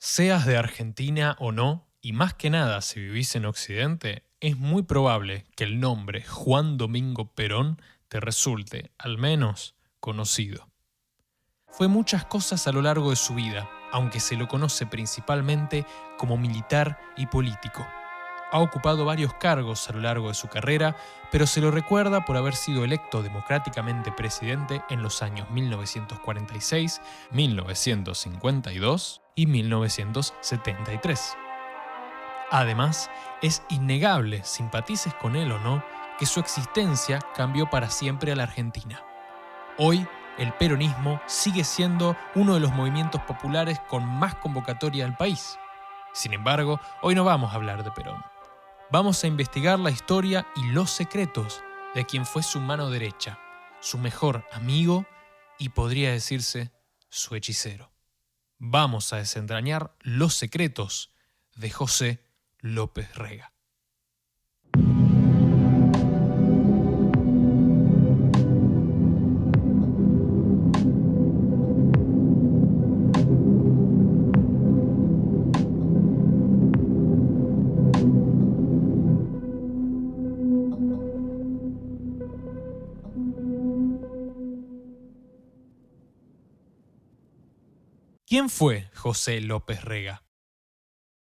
Seas de Argentina o no, y más que nada si vivís en Occidente, es muy probable que el nombre Juan Domingo Perón te resulte, al menos, conocido. Fue muchas cosas a lo largo de su vida, aunque se lo conoce principalmente como militar y político. Ha ocupado varios cargos a lo largo de su carrera, pero se lo recuerda por haber sido electo democráticamente presidente en los años 1946, 1952 y 1973. Además, es innegable, simpatices con él o no, que su existencia cambió para siempre a la Argentina. Hoy, el peronismo sigue siendo uno de los movimientos populares con más convocatoria del país. Sin embargo, hoy no vamos a hablar de Perón. Vamos a investigar la historia y los secretos de quien fue su mano derecha, su mejor amigo y, podría decirse, su hechicero. Vamos a desentrañar los secretos de José López Rega. ¿Quién fue José López Rega?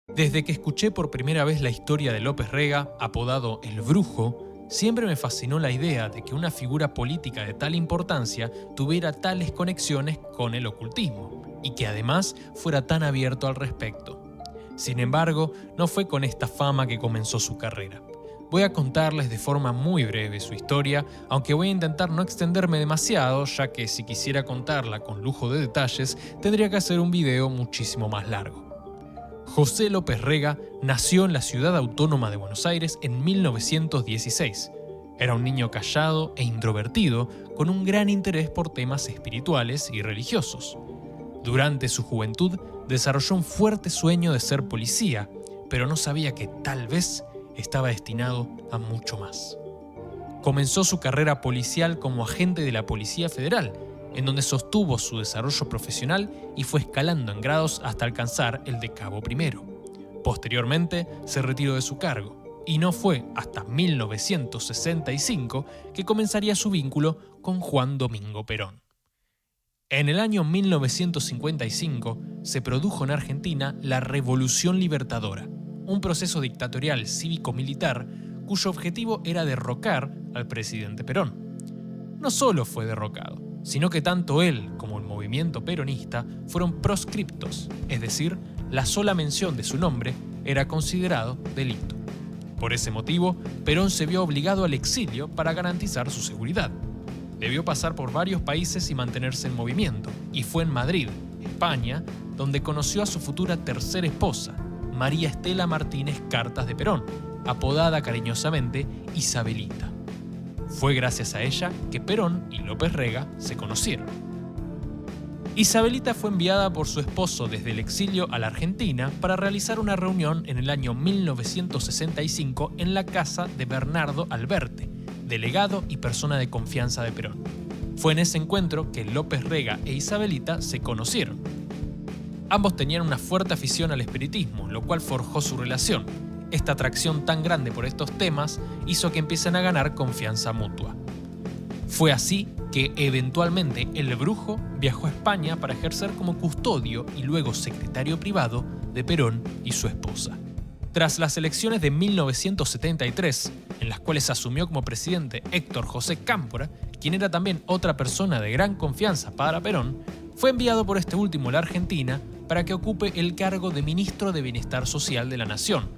Desde que escuché por primera vez la historia de López Rega, apodado El Brujo, siempre me fascinó la idea de que una figura política de tal importancia tuviera tales conexiones con el ocultismo y que además fuera tan abierto al respecto. Sin embargo, no fue con esta fama que comenzó su carrera. Voy a contarles de forma muy breve su historia, aunque voy a intentar no extenderme demasiado, ya que si quisiera contarla con lujo de detalles, tendría que hacer un video muchísimo más largo. José López Rega nació en la ciudad autónoma de Buenos Aires en 1916. Era un niño callado e introvertido, con un gran interés por temas espirituales y religiosos. Durante su juventud desarrolló un fuerte sueño de ser policía, pero no sabía que tal vez estaba destinado a mucho más. Comenzó su carrera policial como agente de la Policía Federal, en donde sostuvo su desarrollo profesional y fue escalando en grados hasta alcanzar el de cabo primero. Posteriormente se retiró de su cargo, y no fue hasta 1965 que comenzaría su vínculo con Juan Domingo Perón. En el año 1955 se produjo en Argentina la Revolución Libertadora, un proceso dictatorial cívico-militar cuyo objetivo era derrocar al presidente Perón. No solo fue derrocado, sino que tanto él como el movimiento peronista fueron proscriptos, es decir, la sola mención de su nombre era considerado delito. Por ese motivo, Perón se vio obligado al exilio para garantizar su seguridad. Debió pasar por varios países y mantenerse en movimiento, y fue en Madrid, España, donde conoció a su futura tercera esposa, María Estela Martínez Cartas de Perón, apodada cariñosamente Isabelita. Fue gracias a ella que Perón y López Rega se conocieron. Isabelita fue enviada por su esposo desde el exilio a la Argentina para realizar una reunión en el año 1965 en la casa de Bernardo Alberti, delegado y persona de confianza de Perón. Fue en ese encuentro que López Rega e Isabelita se conocieron. Ambos tenían una fuerte afición al espiritismo, lo cual forjó su relación. Esta atracción tan grande por estos temas hizo que empiecen a ganar confianza mutua. Fue así que eventualmente el Brujo viajó a España para ejercer como custodio y luego secretario privado de Perón y su esposa. Tras las elecciones de 1973, en las cuales asumió como presidente Héctor José Cámpora, quien era también otra persona de gran confianza para Perón, fue enviado por este último a la Argentina para que ocupe el cargo de ministro de Bienestar Social de la Nación.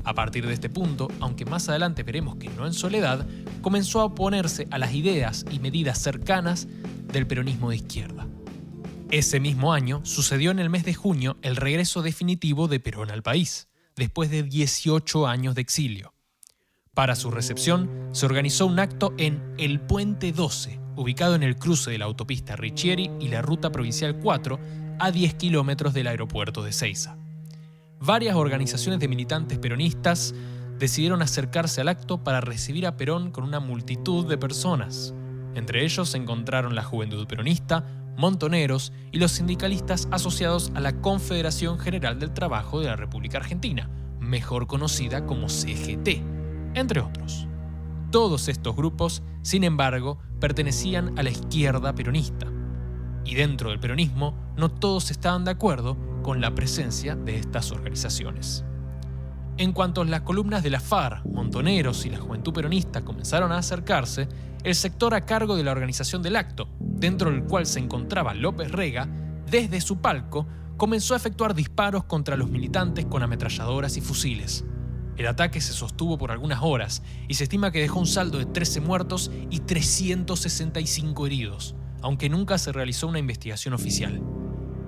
A partir de este punto, aunque más adelante veremos que no en soledad, comenzó a oponerse a las ideas y medidas cercanas del peronismo de izquierda. Ese mismo año sucedió en el mes de junio el regreso definitivo de Perón al país, después de 18 años de exilio. Para su recepción se organizó un acto en El Puente 12, ubicado en el cruce de la autopista Richieri y la ruta provincial 4, a 10 kilómetros del aeropuerto de Seiza. Varias organizaciones de militantes peronistas decidieron acercarse al acto para recibir a Perón con una multitud de personas. Entre ellos se encontraron la Juventud Peronista, montoneros y los sindicalistas asociados a la Confederación General del Trabajo de la República Argentina, mejor conocida como CGT, entre otros. Todos estos grupos, sin embargo, pertenecían a la izquierda peronista. Y dentro del peronismo, no todos estaban de acuerdo con la presencia de estas organizaciones. En cuanto las columnas de la FARC, Montoneros y la Juventud Peronista comenzaron a acercarse, el sector a cargo de la organización del acto, dentro del cual se encontraba López Rega, desde su palco, comenzó a efectuar disparos contra los militantes con ametralladoras y fusiles. El ataque se sostuvo por algunas horas y se estima que dejó un saldo de 13 muertos y 365 heridos, aunque nunca se realizó una investigación oficial.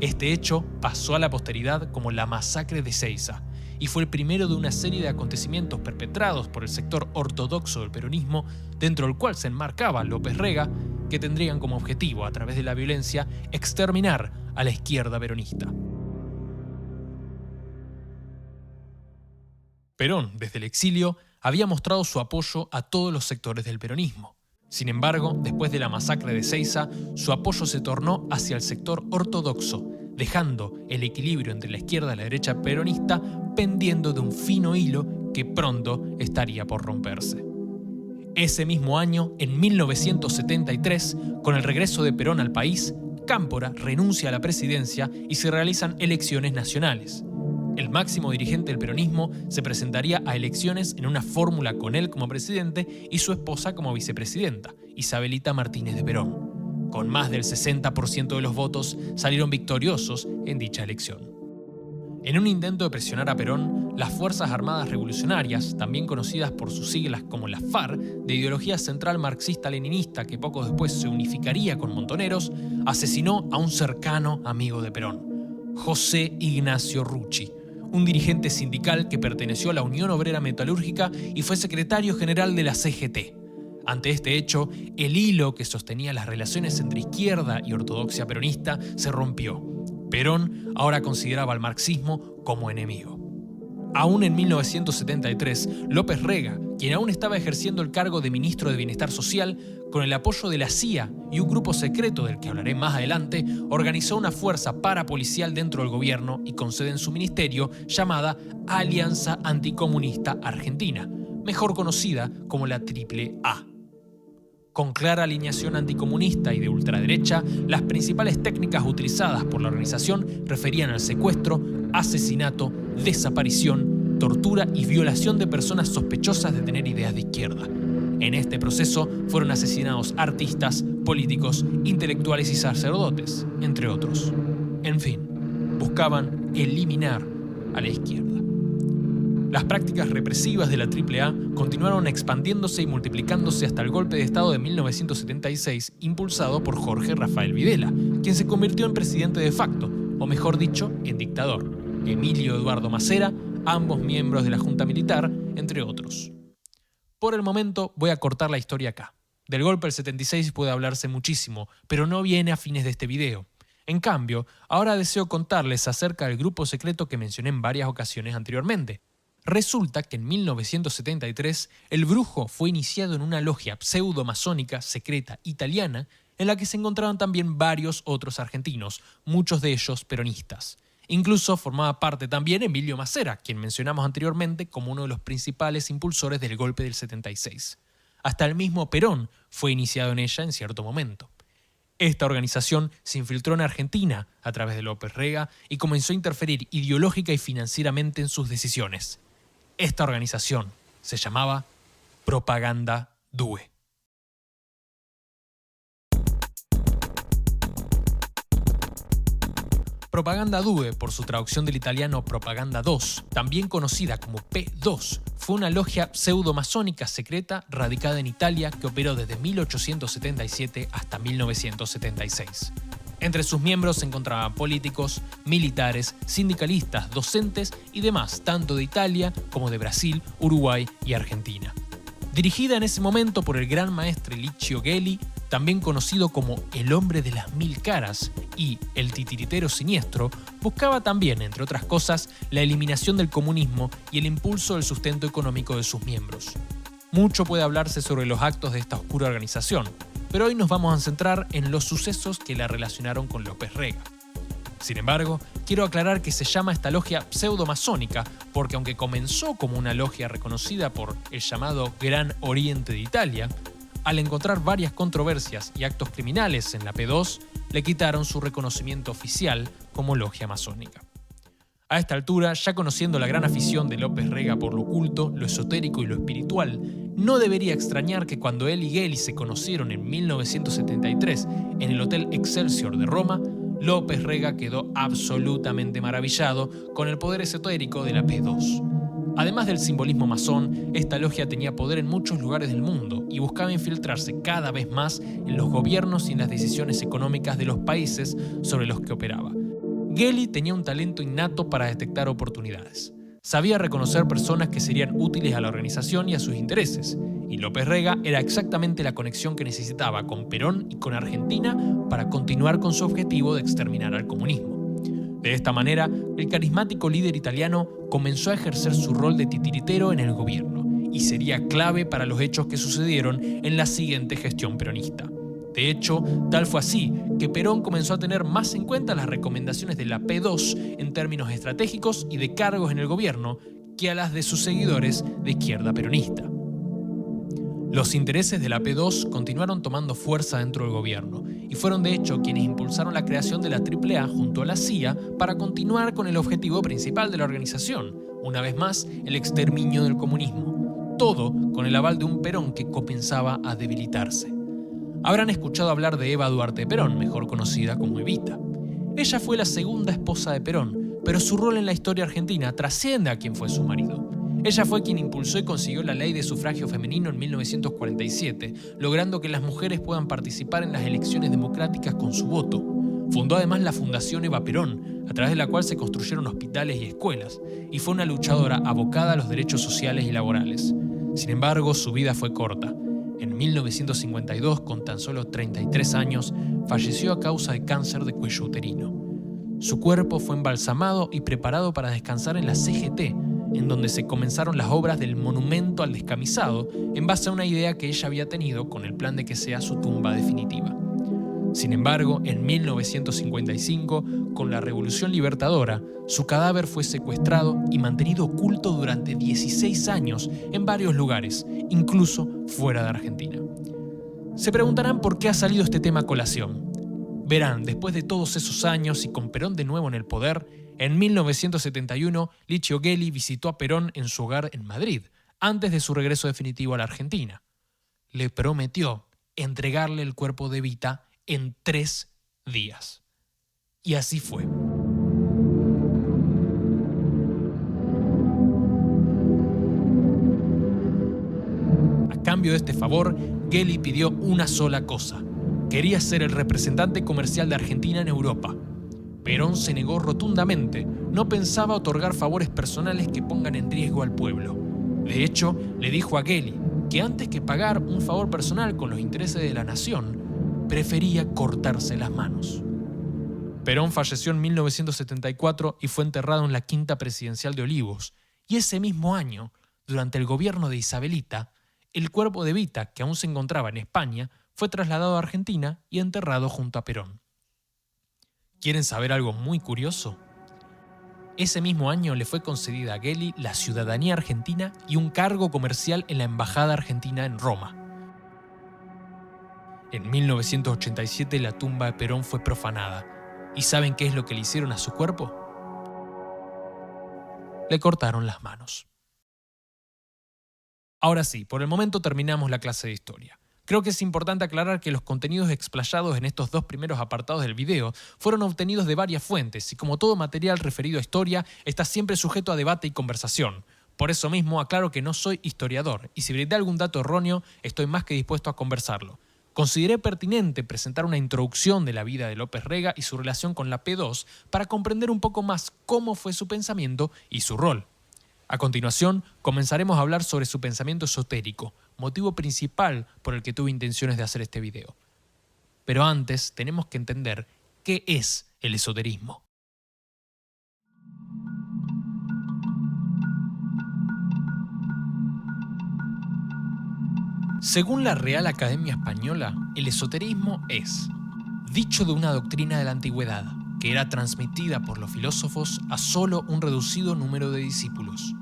Este hecho pasó a la posteridad como la masacre de Ezeiza y fue el primero de una serie de acontecimientos perpetrados por el sector ortodoxo del peronismo, dentro del cual se enmarcaba López Rega, que tendrían como objetivo, a través de la violencia, exterminar a la izquierda peronista. Perón, desde el exilio, había mostrado su apoyo a todos los sectores del peronismo. Sin embargo, después de la masacre de Ezeiza, su apoyo se tornó hacia el sector ortodoxo, dejando el equilibrio entre la izquierda y la derecha peronista pendiendo de un fino hilo que pronto estaría por romperse. Ese mismo año, en 1973, con el regreso de Perón al país, Cámpora renuncia a la presidencia y se realizan elecciones nacionales. El máximo dirigente del peronismo se presentaría a elecciones en una fórmula con él como presidente y su esposa como vicepresidenta, Isabelita Martínez de Perón. Con más del 60% de los votos, salieron victoriosos en dicha elección. En un intento de presionar a Perón, las Fuerzas Armadas Revolucionarias, también conocidas por sus siglas como la FARC, de ideología central marxista-leninista que poco después se unificaría con Montoneros, asesinó a un cercano amigo de Perón, José Ignacio Rucci, un dirigente sindical que perteneció a la Unión Obrera Metalúrgica y fue secretario general de la CGT. Ante este hecho, el hilo que sostenía las relaciones entre izquierda y ortodoxia peronista se rompió. Perón ahora consideraba al marxismo como enemigo. Aún en 1973, López Rega, quien aún estaba ejerciendo el cargo de ministro de Bienestar Social, con el apoyo de la CIA y un grupo secreto del que hablaré más adelante, organizó una fuerza parapolicial dentro del gobierno y con sede en su ministerio llamada Alianza Anticomunista Argentina, mejor conocida como la AAA. Con clara alineación anticomunista y de ultraderecha, las principales técnicas utilizadas por la organización referían al secuestro, asesinato, desaparición, tortura y violación de personas sospechosas de tener ideas de izquierda. En este proceso fueron asesinados artistas, políticos, intelectuales y sacerdotes, entre otros. En fin, buscaban eliminar a la izquierda. Las prácticas represivas de la AAA continuaron expandiéndose y multiplicándose hasta el golpe de Estado de 1976, impulsado por Jorge Rafael Videla, quien se convirtió en presidente de facto, o mejor dicho, en dictador. Emilio Eduardo Macera, ambos miembros de la Junta Militar, entre otros. Por el momento voy a cortar la historia acá. Del golpe del 76 puede hablarse muchísimo, pero no viene a fines de este video. En cambio, ahora deseo contarles acerca del grupo secreto que mencioné en varias ocasiones anteriormente. Resulta que en 1973 el Brujo fue iniciado en una logia pseudo-masónica secreta italiana en la que se encontraban también varios otros argentinos, muchos de ellos peronistas. Incluso formaba parte también Emilio Macera, quien mencionamos anteriormente como uno de los principales impulsores del golpe del 76. Hasta el mismo Perón fue iniciado en ella en cierto momento. Esta organización se infiltró en Argentina a través de López Rega y comenzó a interferir ideológica y financieramente en sus decisiones. Esta organización se llamaba Propaganda Due. Propaganda Due, por su traducción del italiano Propaganda 2, también conocida como P2, fue una logia pseudo-masónica secreta radicada en Italia que operó desde 1877 hasta 1976. Entre sus miembros se encontraban políticos, militares, sindicalistas, docentes y demás, tanto de Italia como de Brasil, Uruguay y Argentina. Dirigida en ese momento por el gran maestre Licio Gelli, también conocido como el hombre de las 1000 caras y el titiritero siniestro, buscaba también, entre otras cosas, la eliminación del comunismo y el impulso del sustento económico de sus miembros. Mucho puede hablarse sobre los actos de esta oscura organización, pero hoy nos vamos a centrar en los sucesos que la relacionaron con López Rega. Sin embargo, quiero aclarar que se llama esta logia pseudo-masónica porque aunque comenzó como una logia reconocida por el llamado Gran Oriente de Italia, al encontrar varias controversias y actos criminales en la P2, le quitaron su reconocimiento oficial como logia masónica. A esta altura, ya conociendo la gran afición de López Rega por lo oculto, lo esotérico y lo espiritual, no debería extrañar que cuando él y Gelli se conocieron en 1973 en el Hotel Excelsior de Roma, López Rega quedó absolutamente maravillado con el poder esotérico de la P2. Además del simbolismo masón, esta logia tenía poder en muchos lugares del mundo y buscaba infiltrarse cada vez más en los gobiernos y en las decisiones económicas de los países sobre los que operaba. Gelli tenía un talento innato para detectar oportunidades. Sabía reconocer personas que serían útiles a la organización y a sus intereses, y López Rega era exactamente la conexión que necesitaba con Perón y con Argentina para continuar con su objetivo de exterminar al comunismo. De esta manera, el carismático líder italiano comenzó a ejercer su rol de titiritero en el gobierno, y sería clave para los hechos que sucedieron en la siguiente gestión peronista. De hecho, tal fue así que Perón comenzó a tener más en cuenta las recomendaciones de la P2 en términos estratégicos y de cargos en el gobierno que a las de sus seguidores de izquierda peronista. Los intereses de la P2 continuaron tomando fuerza dentro del gobierno y fueron de hecho quienes impulsaron la creación de la AAA junto a la CIA para continuar con el objetivo principal de la organización, una vez más el exterminio del comunismo, todo con el aval de un Perón que comenzaba a debilitarse. Habrán escuchado hablar de Eva Duarte Perón, mejor conocida como Evita. Ella fue la segunda esposa de Perón, pero su rol en la historia argentina trasciende a quien fue su marido. Ella fue quien impulsó y consiguió la ley de sufragio femenino en 1947, logrando que las mujeres puedan participar en las elecciones democráticas con su voto. Fundó además la Fundación Eva Perón, a través de la cual se construyeron hospitales y escuelas, y fue una luchadora abocada a los derechos sociales y laborales. Sin embargo, su vida fue corta. En 1952, con tan solo 33 años, falleció a causa de cáncer de cuello uterino. Su cuerpo fue embalsamado y preparado para descansar en la CGT, en donde se comenzaron las obras del Monumento al Descamisado, en base a una idea que ella había tenido con el plan de que sea su tumba definitiva. Sin embargo, en 1955, con la Revolución Libertadora, su cadáver fue secuestrado y mantenido oculto durante 16 años en varios lugares, incluso fuera de Argentina. Se preguntarán por qué ha salido este tema a colación. Verán, después de todos esos años y con Perón de nuevo en el poder, en 1971 Licio Gelli visitó a Perón en su hogar en Madrid, antes de su regreso definitivo a la Argentina. Le prometió entregarle el cuerpo de Evita en 3 días. Y así fue. A cambio de este favor, Gelli pidió una sola cosa. Quería ser el representante comercial de Argentina en Europa. Perón se negó rotundamente. No pensaba otorgar favores personales que pongan en riesgo al pueblo. De hecho, le dijo a Gelli que antes que pagar un favor personal con los intereses de la nación, prefería cortarse las manos. Perón falleció en 1974 y fue enterrado en la Quinta Presidencial de Olivos. Y ese mismo año, durante el gobierno de Isabelita, el cuerpo de Evita, que aún se encontraba en España, fue trasladado a Argentina y enterrado junto a Perón. ¿Quieren saber algo muy curioso? Ese mismo año le fue concedida a Gelli la ciudadanía argentina y un cargo comercial en la Embajada Argentina en Roma. En 1987 la tumba de Perón fue profanada. ¿Y saben qué es lo que le hicieron a su cuerpo? Le cortaron las manos. Ahora sí, por el momento terminamos la clase de historia. Creo que es importante aclarar que los contenidos explayados en estos 2 primeros apartados del video fueron obtenidos de varias fuentes y como todo material referido a historia, está siempre sujeto a debate y conversación. Por eso mismo aclaro que no soy historiador y si brindé algún dato erróneo, estoy más que dispuesto a conversarlo. Consideré pertinente presentar una introducción de la vida de López Rega y su relación con la P2 para comprender un poco más cómo fue su pensamiento y su rol. A continuación, comenzaremos a hablar sobre su pensamiento esotérico, motivo principal por el que tuve intenciones de hacer este video. Pero antes tenemos que entender qué es el esoterismo. Según la Real Academia Española, el esoterismo es dicho de una doctrina de la antigüedad que era transmitida por los filósofos a solo un reducido número de discípulos.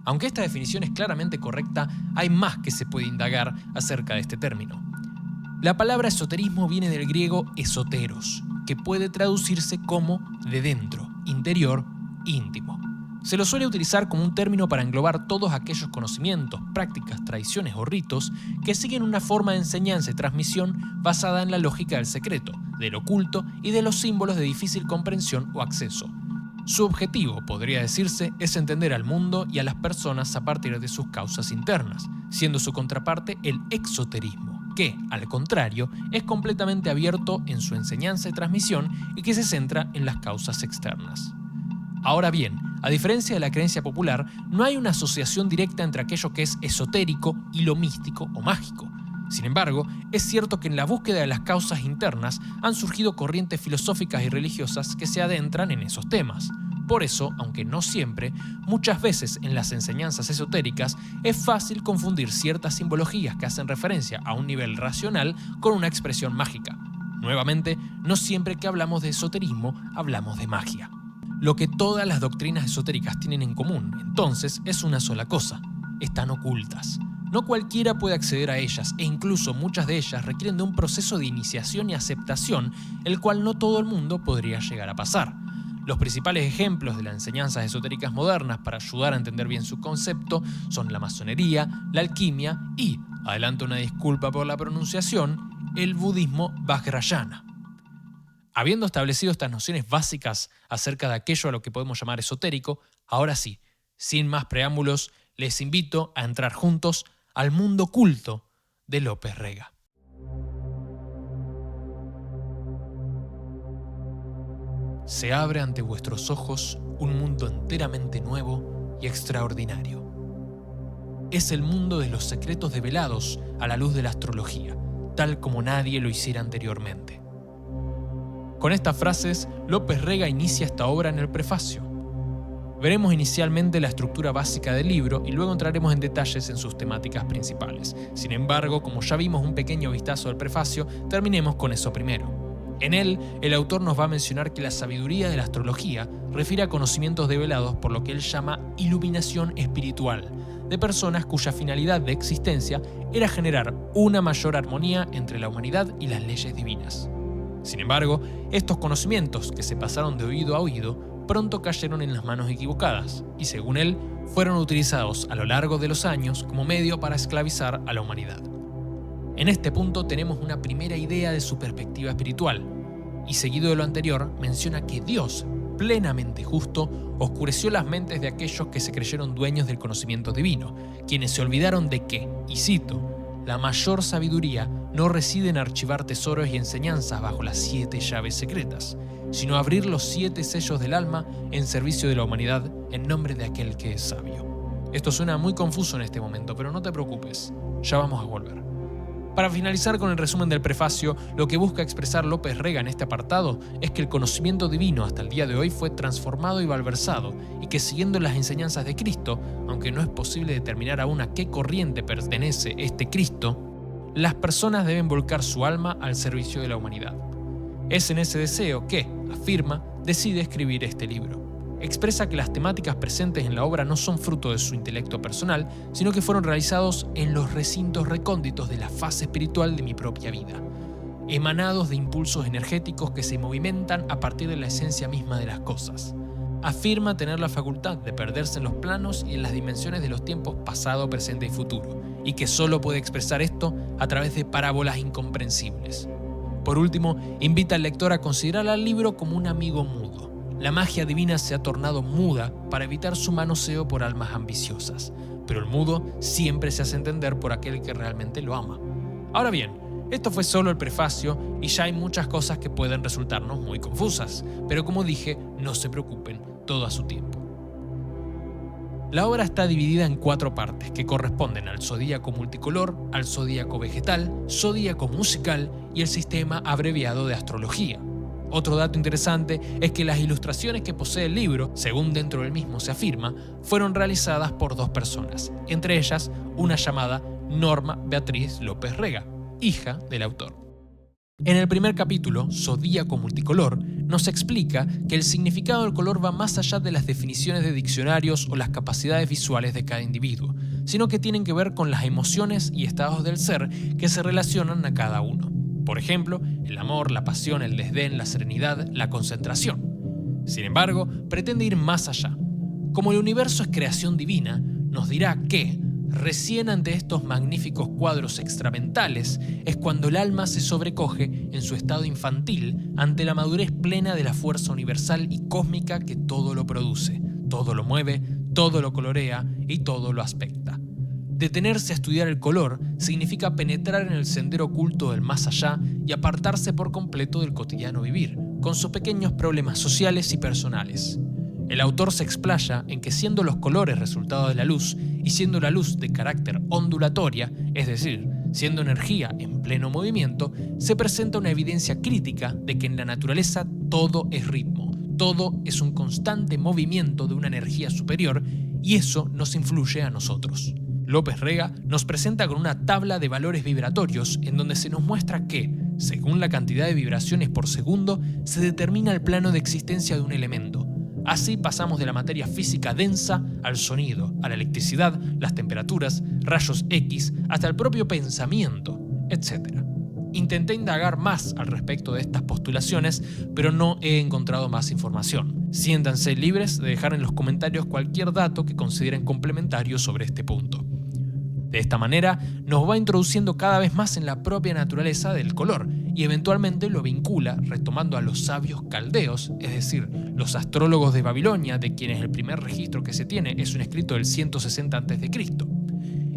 Aunque esta definición es claramente correcta, hay más que se puede indagar acerca de este término. La palabra esoterismo viene del griego esoteros, que puede traducirse como de dentro, interior, íntimo. Se lo suele utilizar como un término para englobar todos aquellos conocimientos, prácticas, tradiciones o ritos que siguen una forma de enseñanza y transmisión basada en la lógica del secreto, del oculto y de los símbolos de difícil comprensión o acceso. Su objetivo, podría decirse, es entender al mundo y a las personas a partir de sus causas internas, siendo su contraparte el exoterismo, que, al contrario, es completamente abierto en su enseñanza y transmisión y que se centra en las causas externas. Ahora bien, a diferencia de la creencia popular, no hay una asociación directa entre aquello que es esotérico y lo místico o mágico. Sin embargo, es cierto que en la búsqueda de las causas internas han surgido corrientes filosóficas y religiosas que se adentran en esos temas. Por eso, aunque no siempre, muchas veces en las enseñanzas esotéricas es fácil confundir ciertas simbologías que hacen referencia a un nivel racional con una expresión mágica. Nuevamente, no siempre que hablamos de esoterismo hablamos de magia. Lo que todas las doctrinas esotéricas tienen en común, entonces, es una sola cosa: están ocultas. No cualquiera puede acceder a ellas, e incluso muchas de ellas requieren de un proceso de iniciación y aceptación, el cual no todo el mundo podría llegar a pasar. Los principales ejemplos de las enseñanzas esotéricas modernas para ayudar a entender bien su concepto son la masonería, la alquimia y, adelanto una disculpa por la pronunciación, el budismo vajrayana. Habiendo establecido estas nociones básicas acerca de aquello a lo que podemos llamar esotérico, ahora sí, sin más preámbulos, les invito a entrar juntos al mundo oculto de López Rega. Se abre ante vuestros ojos un mundo enteramente nuevo y extraordinario. Es el mundo de los secretos develados a la luz de la astrología, tal como nadie lo hiciera anteriormente. Con estas frases, López Rega inicia esta obra en el prefacio. Veremos inicialmente la estructura básica del libro y luego entraremos en detalles en sus temáticas principales. Sin embargo, como ya vimos un pequeño vistazo del prefacio, terminemos con eso primero. En él, el autor nos va a mencionar que la sabiduría de la astrología refiere a conocimientos develados por lo que él llama iluminación espiritual, de personas cuya finalidad de existencia era generar una mayor armonía entre la humanidad y las leyes divinas. Sin embargo, estos conocimientos que se pasaron de oído a oído pronto cayeron en las manos equivocadas y, según él, fueron utilizados a lo largo de los años como medio para esclavizar a la humanidad. En este punto tenemos una primera idea de su perspectiva espiritual, y seguido de lo anterior menciona que Dios, plenamente justo, oscureció las mentes de aquellos que se creyeron dueños del conocimiento divino, quienes se olvidaron de que, y cito, la mayor sabiduría no reside en archivar tesoros y enseñanzas bajo las 7 llaves secretas, sino abrir los 7 sellos del alma en servicio de la humanidad en nombre de aquel que es sabio. Esto suena muy confuso en este momento, pero no te preocupes, ya vamos a volver. Para finalizar con el resumen del prefacio, lo que busca expresar López Rega en este apartado es que el conocimiento divino hasta el día de hoy fue transformado y malversado, y que siguiendo las enseñanzas de Cristo, aunque no es posible determinar aún a qué corriente pertenece este Cristo, las personas deben volcar su alma al servicio de la humanidad. Es en ese deseo que, afirma, decide escribir este libro. Expresa que las temáticas presentes en la obra no son fruto de su intelecto personal, sino que fueron realizados en los recintos recónditos de la fase espiritual de mi propia vida, emanados de impulsos energéticos que se movimentan a partir de la esencia misma de las cosas. Afirma tener la facultad de perderse en los planos y en las dimensiones de los tiempos pasado, presente y futuro, y que solo puede expresar esto a través de parábolas incomprensibles. Por último, invita al lector a considerar al libro como un amigo mudo. La magia divina se ha tornado muda para evitar su manoseo por almas ambiciosas, pero el mudo siempre se hace entender por aquel que realmente lo ama. Ahora bien, esto fue solo el prefacio y ya hay muchas cosas que pueden resultarnos muy confusas, pero como dije, no se preocupen, todo a su tiempo. La obra está dividida en 4 partes que corresponden al zodíaco multicolor, al zodíaco vegetal, zodíaco musical y el sistema abreviado de astrología. Otro dato interesante es que las ilustraciones que posee el libro, según dentro del mismo se afirma, fueron realizadas por 2 personas, entre ellas una llamada Norma Beatriz López Rega, hija del autor. En el primer capítulo, Zodíaco Multicolor, nos explica que el significado del color va más allá de las definiciones de diccionarios o las capacidades visuales de cada individuo, sino que tienen que ver con las emociones y estados del ser que se relacionan a cada uno. Por ejemplo, el amor, la pasión, el desdén, la serenidad, la concentración. Sin embargo, pretende ir más allá. Como el universo es creación divina, nos dirá que, recién ante estos magníficos cuadros extramentales, es cuando el alma se sobrecoge en su estado infantil ante la madurez plena de la fuerza universal y cósmica que todo lo produce, todo lo mueve, todo lo colorea y todo lo aspecta. Detenerse a estudiar el color significa penetrar en el sendero oculto del más allá y apartarse por completo del cotidiano vivir, con sus pequeños problemas sociales y personales. El autor se explaya en que siendo los colores resultado de la luz y siendo la luz de carácter ondulatoria, es decir, siendo energía en pleno movimiento, se presenta una evidencia crítica de que en la naturaleza todo es ritmo, todo es un constante movimiento de una energía superior y eso nos influye a nosotros. López Rega nos presenta con una tabla de valores vibratorios en donde se nos muestra que, según la cantidad de vibraciones por segundo, se determina el plano de existencia de un elemento. Así pasamos de la materia física densa al sonido, a la electricidad, las temperaturas, rayos X, hasta el propio pensamiento, etc. Intenté indagar más al respecto de estas postulaciones, pero no he encontrado más información. Siéntanse libres de dejar en los comentarios cualquier dato que consideren complementario sobre este punto. De esta manera, nos va introduciendo cada vez más en la propia naturaleza del color y eventualmente lo vincula retomando a los sabios caldeos, es decir, los astrólogos de Babilonia, de quienes el primer registro que se tiene es un escrito del 160 a.C.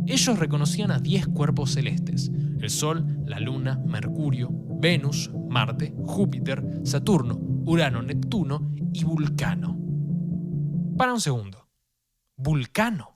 Ellos reconocían a 10 cuerpos celestes: el Sol, la Luna, Mercurio, Venus, Marte, Júpiter, Saturno, Urano, Neptuno y Vulcano. Para un segundo. ¿Vulcano?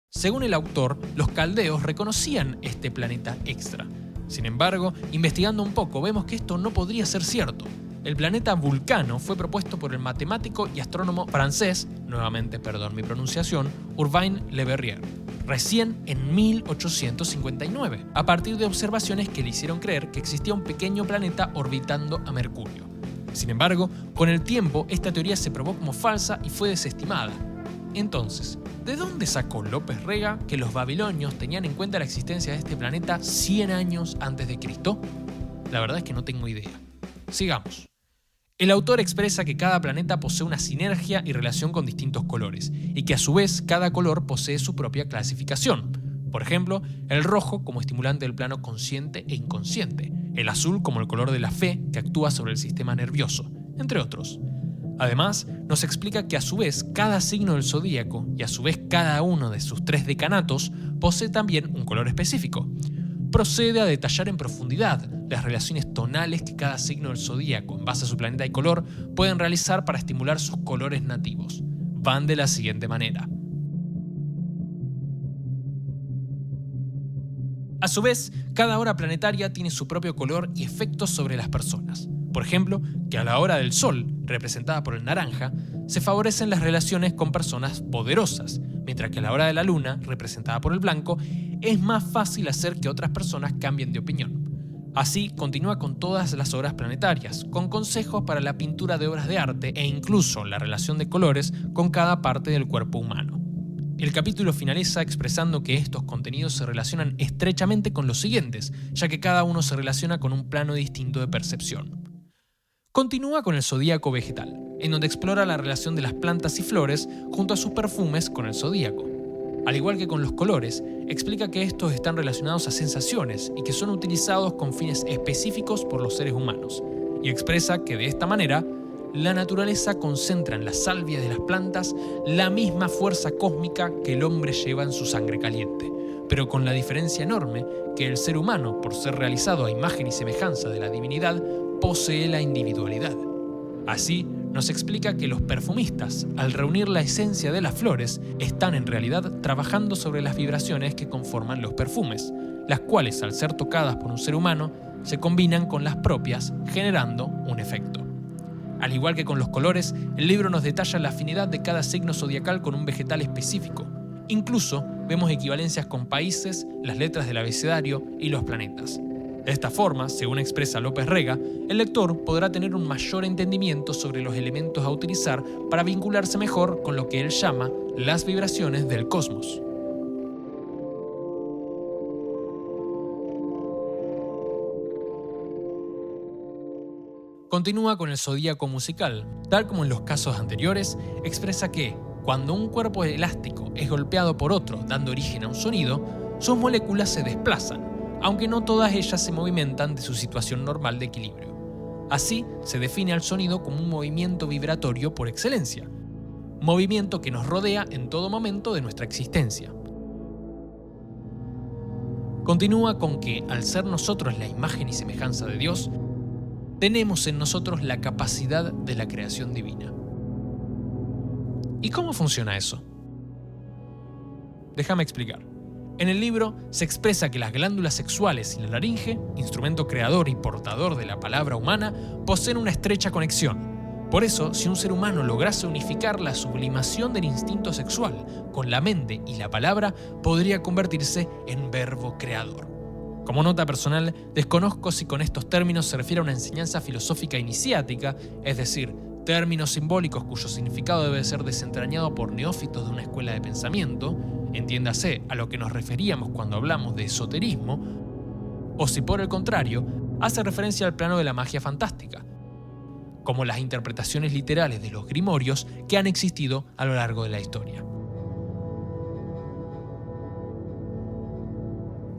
Según el autor, los caldeos reconocían este planeta extra. Sin embargo, investigando un poco, vemos que esto no podría ser cierto. El planeta Vulcano fue propuesto por el matemático y astrónomo francés, nuevamente perdón mi pronunciación, Urbain Le Verrier, recién en 1859, a partir de observaciones que le hicieron creer que existía un pequeño planeta orbitando a Mercurio. Sin embargo, con el tiempo, esta teoría se probó como falsa y fue desestimada. Entonces, ¿de dónde sacó López Rega que los babilonios tenían en cuenta la existencia de este planeta 100 años antes de Cristo? La verdad es que no tengo idea. Sigamos. El autor expresa que cada planeta posee una sinergia y relación con distintos colores, y que a su vez cada color posee su propia clasificación. Por ejemplo, el rojo como estimulante del plano consciente e inconsciente, el azul como el color de la fe que actúa sobre el sistema nervioso, entre otros. Además, nos explica que a su vez cada signo del zodíaco y a su vez cada uno de sus 3 decanatos posee también un color específico. Procede a detallar en profundidad las relaciones tonales que cada signo del zodíaco, en base a su planeta y color, pueden realizar para estimular sus colores nativos. Van de la siguiente manera. A su vez, cada hora planetaria tiene su propio color y efectos sobre las personas. Por ejemplo, que a la hora del Sol, representada por el naranja, se favorecen las relaciones con personas poderosas, mientras que a la hora de la Luna, representada por el blanco, es más fácil hacer que otras personas cambien de opinión. Así, continúa con todas las horas planetarias, con consejos para la pintura de obras de arte e incluso la relación de colores con cada parte del cuerpo humano. El capítulo finaliza expresando que estos contenidos se relacionan estrechamente con los siguientes, ya que cada uno se relaciona con un plano distinto de percepción. Continúa con el zodíaco vegetal, en donde explora la relación de las plantas y flores junto a sus perfumes con el zodíaco. Al igual que con los colores, explica que estos están relacionados a sensaciones y que son utilizados con fines específicos por los seres humanos, y expresa que de esta manera, la naturaleza concentra en la salvia de las plantas la misma fuerza cósmica que el hombre lleva en su sangre caliente, pero con la diferencia enorme que el ser humano, por ser realizado a imagen y semejanza de la divinidad, posee la individualidad. Así, nos explica que los perfumistas, al reunir la esencia de las flores, están en realidad trabajando sobre las vibraciones que conforman los perfumes, las cuales, al ser tocadas por un ser humano, se combinan con las propias, generando un efecto. Al igual que con los colores, el libro nos detalla la afinidad de cada signo zodiacal con un vegetal específico. Incluso vemos equivalencias con países, las letras del abecedario y los planetas. De esta forma, según expresa López Rega, el lector podrá tener un mayor entendimiento sobre los elementos a utilizar para vincularse mejor con lo que él llama las vibraciones del cosmos. Continúa con el zodíaco musical. Tal como en los casos anteriores, expresa que, cuando un cuerpo elástico es golpeado por otro dando origen a un sonido, sus moléculas se desplazan, aunque no todas ellas se movimentan de su situación normal de equilibrio. Así, se define al sonido como un movimiento vibratorio por excelencia, movimiento que nos rodea en todo momento de nuestra existencia. Continúa con que, al ser nosotros la imagen y semejanza de Dios, tenemos en nosotros la capacidad de la creación divina. ¿Y cómo funciona eso? Déjame explicar. En el libro se expresa que las glándulas sexuales y la laringe, instrumento creador y portador de la palabra humana, poseen una estrecha conexión. Por eso, si un ser humano lograse unificar la sublimación del instinto sexual con la mente y la palabra, podría convertirse en verbo creador. Como nota personal, desconozco si con estos términos se refiere a una enseñanza filosófica iniciática, es decir, términos simbólicos cuyo significado debe ser desentrañado por neófitos de una escuela de pensamiento, entiéndase a lo que nos referíamos cuando hablamos de esoterismo, o si por el contrario, hace referencia al plano de la magia fantástica, como las interpretaciones literales de los grimorios que han existido a lo largo de la historia.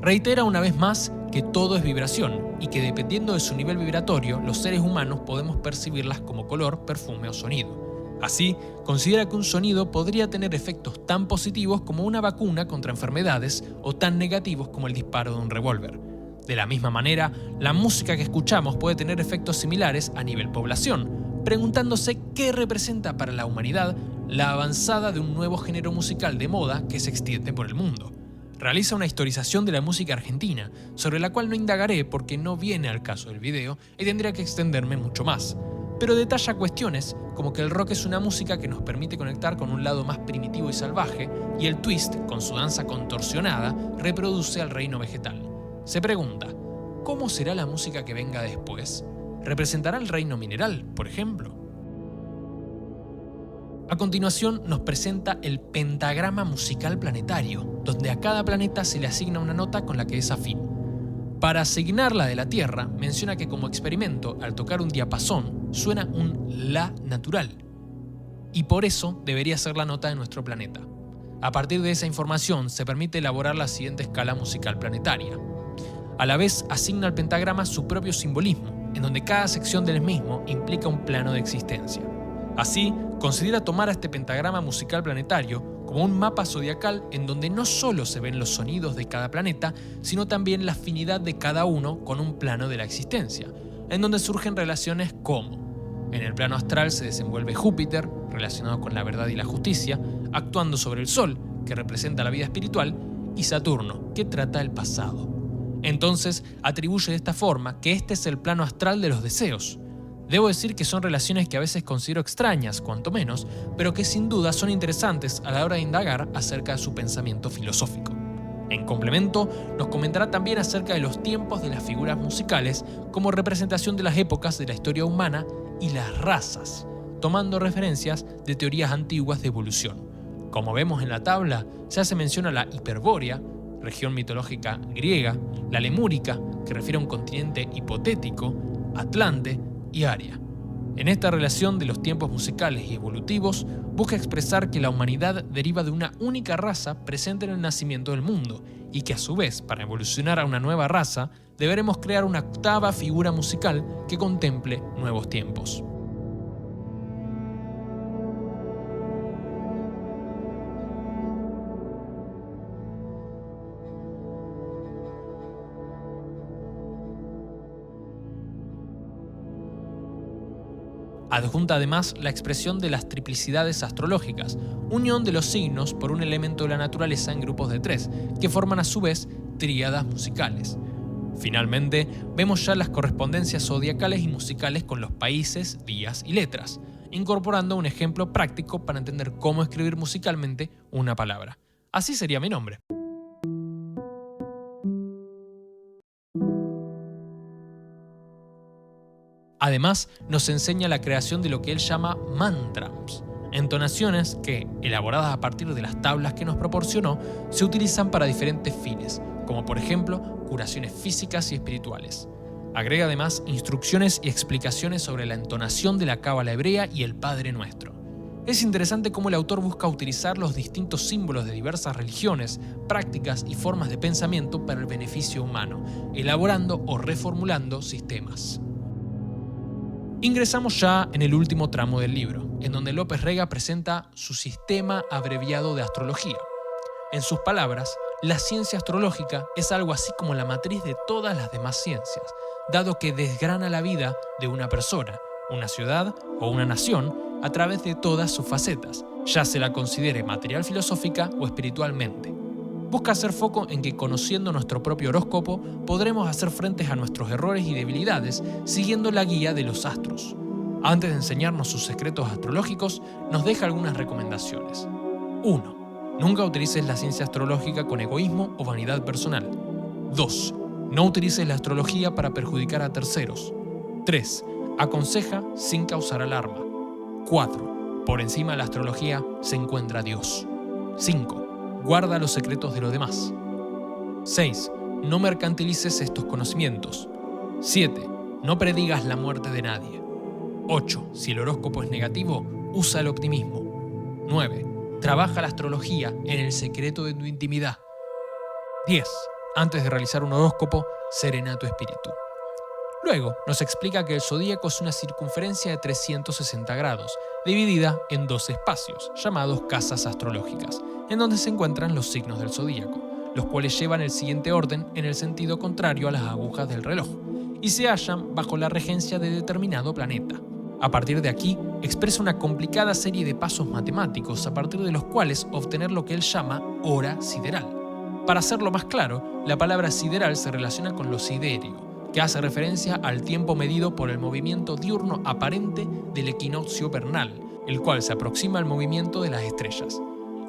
Reitera una vez más que todo es vibración y que dependiendo de su nivel vibratorio, los seres humanos podemos percibirlas como color, perfume o sonido. Así, considera que un sonido podría tener efectos tan positivos como una vacuna contra enfermedades o tan negativos como el disparo de un revólver. De la misma manera, la música que escuchamos puede tener efectos similares a nivel población, preguntándose qué representa para la humanidad la avanzada de un nuevo género musical de moda que se extiende por el mundo. Realiza una historización de la música argentina, sobre la cual no indagaré porque no viene al caso del video y tendría que extenderme mucho más, pero detalla cuestiones como que el rock es una música que nos permite conectar con un lado más primitivo y salvaje, y el twist, con su danza contorsionada, reproduce al reino vegetal. Se pregunta, ¿cómo será la música que venga después? ¿Representará el reino mineral, por ejemplo? A continuación nos presenta el pentagrama musical planetario, donde a cada planeta se le asigna una nota con la que es afín. Para asignar la de la Tierra, menciona que como experimento, al tocar un diapasón, suena un La natural, y por eso debería ser la nota de nuestro planeta. A partir de esa información se permite elaborar la siguiente escala musical planetaria. A la vez asigna al pentagrama su propio simbolismo, en donde cada sección del mismo implica un plano de existencia. Así, considera tomar a este pentagrama musical planetario como un mapa zodiacal en donde no solo se ven los sonidos de cada planeta, sino también la afinidad de cada uno con un plano de la existencia, en donde surgen relaciones como: en el plano astral se desenvuelve Júpiter, relacionado con la verdad y la justicia, actuando sobre el Sol, que representa la vida espiritual, y Saturno, que trata el pasado. Entonces, atribuye de esta forma que este es el plano astral de los deseos. Debo decir que son relaciones que a veces considero extrañas, cuanto menos, pero que sin duda son interesantes a la hora de indagar acerca de su pensamiento filosófico. En complemento, nos comentará también acerca de los tiempos de las figuras musicales como representación de las épocas de la historia humana y las razas, tomando referencias de teorías antiguas de evolución. Como vemos en la tabla, se hace mención a la Hiperbórea, región mitológica griega, la Lemúrica, que refiere a un continente hipotético, Atlante y Aria. En esta relación de los tiempos musicales y evolutivos, busca expresar que la humanidad deriva de una única raza presente en el nacimiento del mundo, y que a su vez, para evolucionar a una nueva raza, deberemos crear una octava figura musical que contemple nuevos tiempos. Adjunta además la expresión de las triplicidades astrológicas, unión de los signos por un elemento de la naturaleza en grupos de 3, que forman a su vez tríadas musicales. Finalmente, vemos ya las correspondencias zodiacales y musicales con los países, días y letras, incorporando un ejemplo práctico para entender cómo escribir musicalmente una palabra. Así sería mi nombre. Además, nos enseña la creación de lo que él llama mantras, entonaciones que, elaboradas a partir de las tablas que nos proporcionó, se utilizan para diferentes fines, como por ejemplo curaciones físicas y espirituales. Agrega además instrucciones y explicaciones sobre la entonación de la cábala hebrea y el Padre Nuestro. Es interesante cómo el autor busca utilizar los distintos símbolos de diversas religiones, prácticas y formas de pensamiento para el beneficio humano, elaborando o reformulando sistemas. Ingresamos ya en el último tramo del libro, en donde López Rega presenta su sistema abreviado de astrología. En sus palabras, la ciencia astrológica es algo así como la matriz de todas las demás ciencias, dado que desgrana la vida de una persona, una ciudad o una nación a través de todas sus facetas, ya se la considere material filosófica o espiritualmente. Busca hacer foco en que conociendo nuestro propio horóscopo podremos hacer frente a nuestros errores y debilidades siguiendo la guía de los astros. Antes de enseñarnos sus secretos astrológicos, nos deja algunas recomendaciones. 1. Nunca utilices la ciencia astrológica con egoísmo o vanidad personal. 2. No utilices la astrología para perjudicar a terceros. 3. Aconseja sin causar alarma. 4. Por encima de la astrología se encuentra Dios. 5. Guarda los secretos de los demás. 6. No mercantilices estos conocimientos. 7. No predigas la muerte de nadie. 8. Si el horóscopo es negativo, usa el optimismo. 9. Trabaja la astrología en el secreto de tu intimidad. 10. Antes de realizar un horóscopo, serena tu espíritu. Luego, nos explica que el zodíaco es una circunferencia de 360 grados, dividida en 2 espacios, llamados casas astrológicas, en donde se encuentran los signos del zodíaco, los cuales llevan el siguiente orden en el sentido contrario a las agujas del reloj, y se hallan bajo la regencia de determinado planeta. A partir de aquí, expresa una complicada serie de pasos matemáticos a partir de los cuales obtener lo que él llama hora sideral. Para hacerlo más claro, la palabra sideral se relaciona con lo sidéreo, que hace referencia al tiempo medido por el movimiento diurno aparente del equinoccio vernal, el cual se aproxima al movimiento de las estrellas.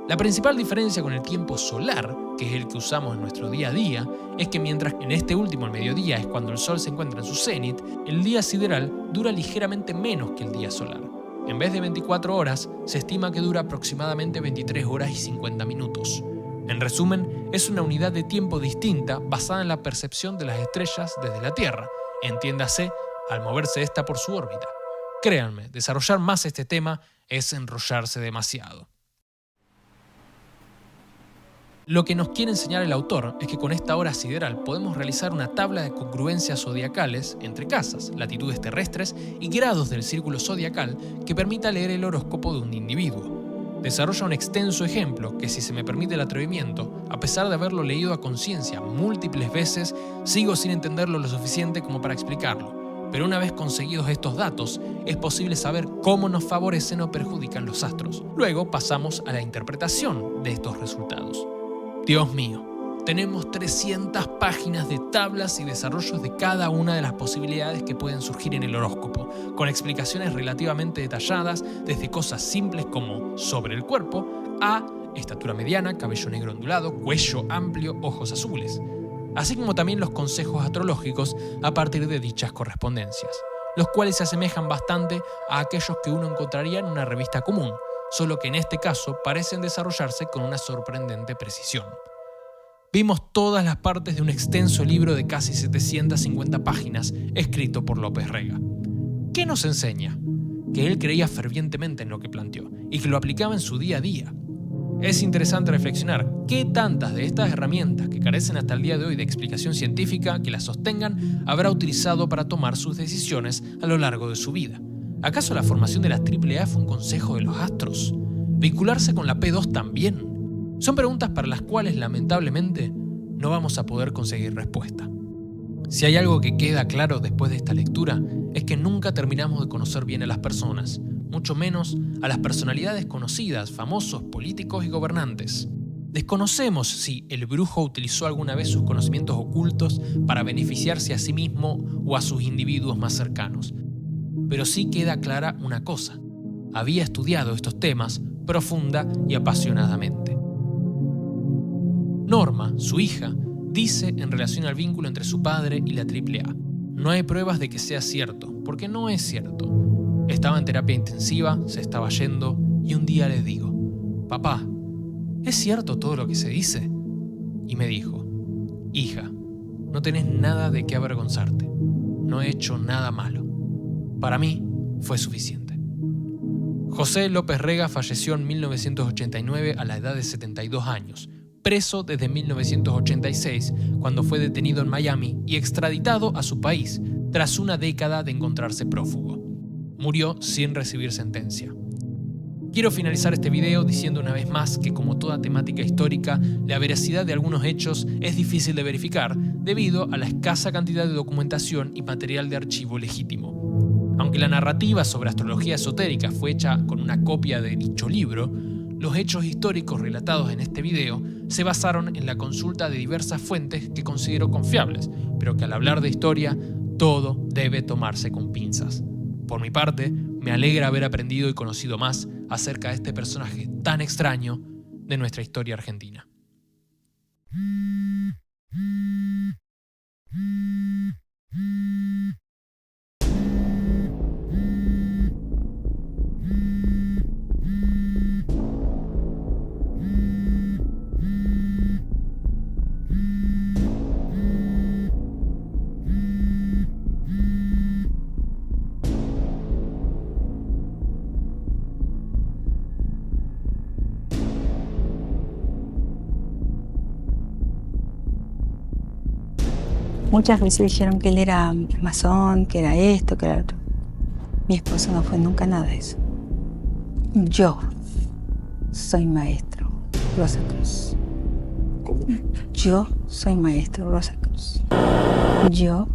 La principal diferencia con el tiempo solar, que es el que usamos en nuestro día a día, es que mientras en este último el mediodía es cuando el Sol se encuentra en su cenit, el día sideral dura ligeramente menos que el día solar. En vez de 24 horas, se estima que dura aproximadamente 23 horas y 50 minutos. En resumen, es una unidad de tiempo distinta basada en la percepción de las estrellas desde la Tierra, entiéndase, al moverse esta por su órbita. Créanme, desarrollar más este tema es enrollarse demasiado. Lo que nos quiere enseñar el autor es que con esta hora sideral podemos realizar una tabla de congruencias zodiacales entre casas, latitudes terrestres y grados del círculo zodiacal que permita leer el horóscopo de un individuo. Desarrolla un extenso ejemplo que, si se me permite el atrevimiento, a pesar de haberlo leído a conciencia múltiples veces, sigo sin entenderlo lo suficiente como para explicarlo. Pero una vez conseguidos estos datos, es posible saber cómo nos favorecen o perjudican los astros. Luego pasamos a la interpretación de estos resultados. Dios mío, tenemos 300 páginas de tablas y desarrollos de cada una de las posibilidades que pueden surgir en el horóscopo, con explicaciones relativamente detalladas, desde cosas simples como sobre el cuerpo, a estatura mediana, cabello negro ondulado, cuello amplio, ojos azules, así como también los consejos astrológicos a partir de dichas correspondencias, los cuales se asemejan bastante a aquellos que uno encontraría en una revista común, solo que en este caso parecen desarrollarse con una sorprendente precisión. Vimos todas las partes de un extenso libro de casi 750 páginas escrito por López Rega. ¿Qué nos enseña? Que él creía fervientemente en lo que planteó y que lo aplicaba en su día a día. Es interesante reflexionar qué tantas de estas herramientas que carecen hasta el día de hoy de explicación científica que las sostengan habrá utilizado para tomar sus decisiones a lo largo de su vida. ¿Acaso la formación de la AAA fue un consejo de los astros? ¿Vincularse con la P2 también? Son preguntas para las cuales, lamentablemente, no vamos a poder conseguir respuesta. Si hay algo que queda claro después de esta lectura, es que nunca terminamos de conocer bien a las personas, mucho menos a las personalidades conocidas, famosos, políticos y gobernantes. Desconocemos si el brujo utilizó alguna vez sus conocimientos ocultos para beneficiarse a sí mismo o a sus individuos más cercanos. Pero sí queda clara una cosa: había estudiado estos temas profunda y apasionadamente. Norma, su hija, dice en relación al vínculo entre su padre y la AAA: no hay pruebas de que sea cierto, porque no es cierto. Estaba en terapia intensiva, se estaba yendo, y un día le digo: papá, ¿es cierto todo lo que se dice? Y me dijo: hija, no tenés nada de qué avergonzarte. No he hecho nada malo. Para mí fue suficiente. José López Rega falleció en 1989 a la edad de 72 años, preso desde 1986, cuando fue detenido en Miami y extraditado a su país, tras una década de encontrarse prófugo. Murió sin recibir sentencia. Quiero finalizar este video diciendo una vez más que, como toda temática histórica, la veracidad de algunos hechos es difícil de verificar debido a la escasa cantidad de documentación y material de archivo legítimo. Aunque la narrativa sobre astrología esotérica fue hecha con una copia de dicho libro, los hechos históricos relatados en este video se basaron en la consulta de diversas fuentes que considero confiables, pero que al hablar de historia, todo debe tomarse con pinzas. Por mi parte, me alegra haber aprendido y conocido más acerca de este personaje tan extraño de nuestra historia argentina. Muchas veces dijeron que él era masón, que era esto, que era lo otro. Mi esposo no fue nunca nada de eso. Yo soy maestro Rosacruz. ¿Cómo? Yo soy maestro Rosacruz. Yo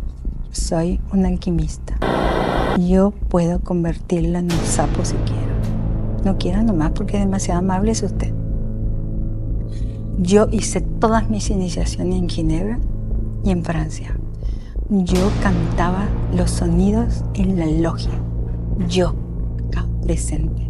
soy un alquimista. Yo puedo convertirlo en un sapo si quiero. No quiero nomás porque es demasiado amable es usted. Yo hice todas mis iniciaciones en Ginebra y en Francia. Yo cantaba los sonidos en la logia. Yo, acá presente.